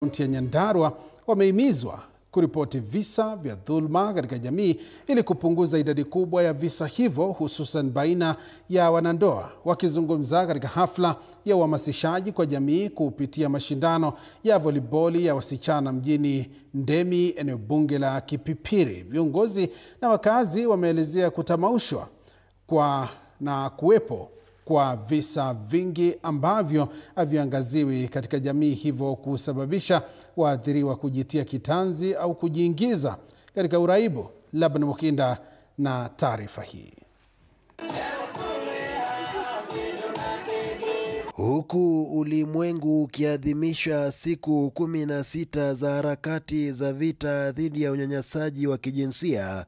Kaunti ya Nyandarua wamehimizwa kuripoti visa vya dhulma katika jamii ili kupunguza idadi kubwa ya visa hivyo, hususan baina ya wanandoa. Wakizungumza katika hafla ya uhamasishaji kwa jamii kupitia mashindano ya voliboli ya wasichana mjini Ndemi, eneo bunge la Kipipiri, viongozi na wakazi wameelezea kutamaushwa na kuwepo kwa visa vingi ambavyo haviangaziwi katika jamii, hivyo kusababisha waathiriwa kujitia kitanzi au kujiingiza katika uraibu. Laban Mukinda na taarifa hii. Huku ulimwengu ukiadhimisha siku 16 za harakati za vita dhidi ya unyanyasaji wa kijinsia,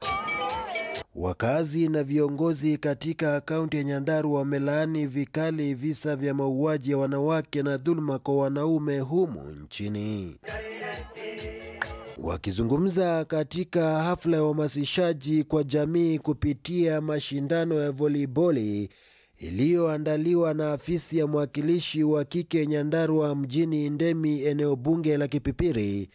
wakazi na viongozi katika kaunti ya Nyandarua wamelaani vikali visa vya mauaji ya wanawake na dhulma kwa wanaume humu nchini. Wakizungumza katika hafla ya uhamasishaji kwa jamii kupitia mashindano ya voliboli iliyoandaliwa na afisi ya mwakilishi wa kike Nyandarua mjini Ndemi, eneo bunge la Kipipiri,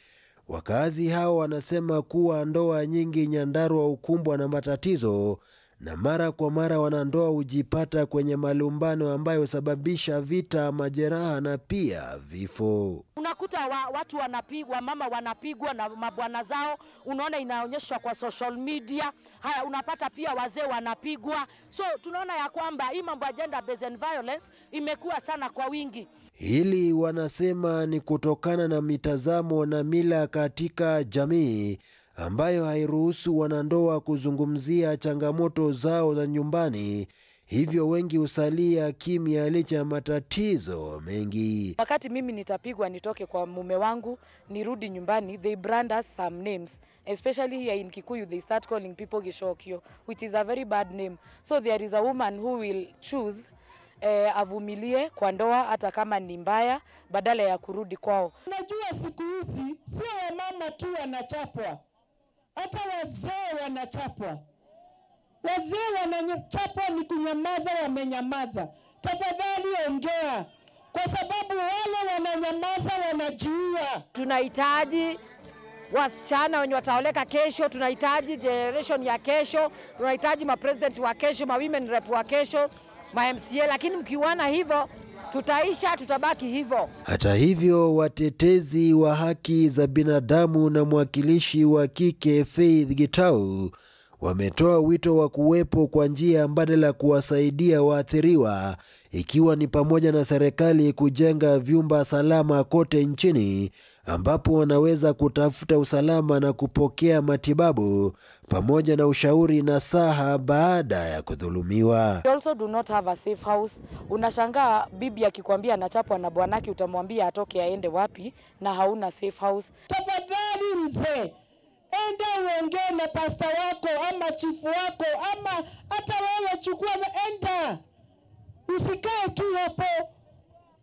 wakazi hao wanasema kuwa ndoa nyingi Nyandarua hukumbwa na matatizo na mara kwa mara wanandoa hujipata kwenye malumbano ambayo husababisha vita, majeraha na pia vifo. Unakuta watu wanapigwa, mama wanapigwa na mabwana zao, unaona inaonyeshwa kwa social media. Haya, unapata pia wazee wanapigwa. So tunaona ya kwamba hii mambo ya gender based violence imekuwa sana kwa wingi. Hili wanasema ni kutokana na mitazamo na mila katika jamii ambayo hairuhusu wanandoa kuzungumzia changamoto zao za nyumbani, hivyo wengi usalia kimya licha ya matatizo mengi. Wakati mimi nitapigwa nitoke kwa mume wangu nirudi nyumbani, they brand us some names, especially here in Kikuyu they start calling people Gishokio, which is a very bad name. So there is a woman who will choose avumilie kwa ndoa hata kama ni mbaya badala ya kurudi kwao. Unajua siku hizi sio wamama tu wanachapwa, hata wazee wanachapwa. Wazee wanachapwa ni kunyamaza, wamenyamaza. Tafadhali ongea, kwa sababu wale wananyamaza wanajiua. Tunahitaji wasichana wenye wataoleka kesho, tunahitaji generation ya kesho, tunahitaji mapresident wa kesho, women rep wa kesho, MCA, lakini mkiwana hivyo tutaisha, tutabaki hivyo. Hata hivyo, watetezi wa haki za binadamu na mwakilishi wa kike Faith Gitau wametoa wito wa kuwepo kwa njia mbadala kuwasaidia waathiriwa, ikiwa ni pamoja na serikali kujenga vyumba salama kote nchini ambapo wanaweza kutafuta usalama na kupokea matibabu pamoja na ushauri nasaha baada ya kudhulumiwa. We also do not have a safe house. Unashangaa bibi akikwambia anachapwa na bwanake, utamwambia atoke aende wapi na hauna safe house. Tafadhali mzee, enda uongee na pasta wako ama chifu wako, ama hata wewe chukua, enda. Usikae tu hapo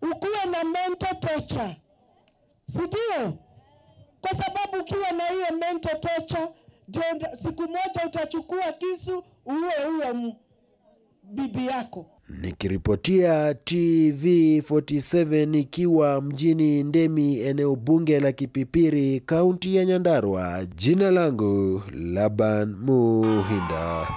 ukuwe na mental torture. Sidio? Kwa sababu ukiwa na hiyo mental torture, siku moja utachukua kisu uwe bibi yako. Nikiripotia TV47 nikiwa mjini Ndemi, eneo bunge la Kipipiri, kaunti ya Nyandarua. Jina langu Laban Muhinda.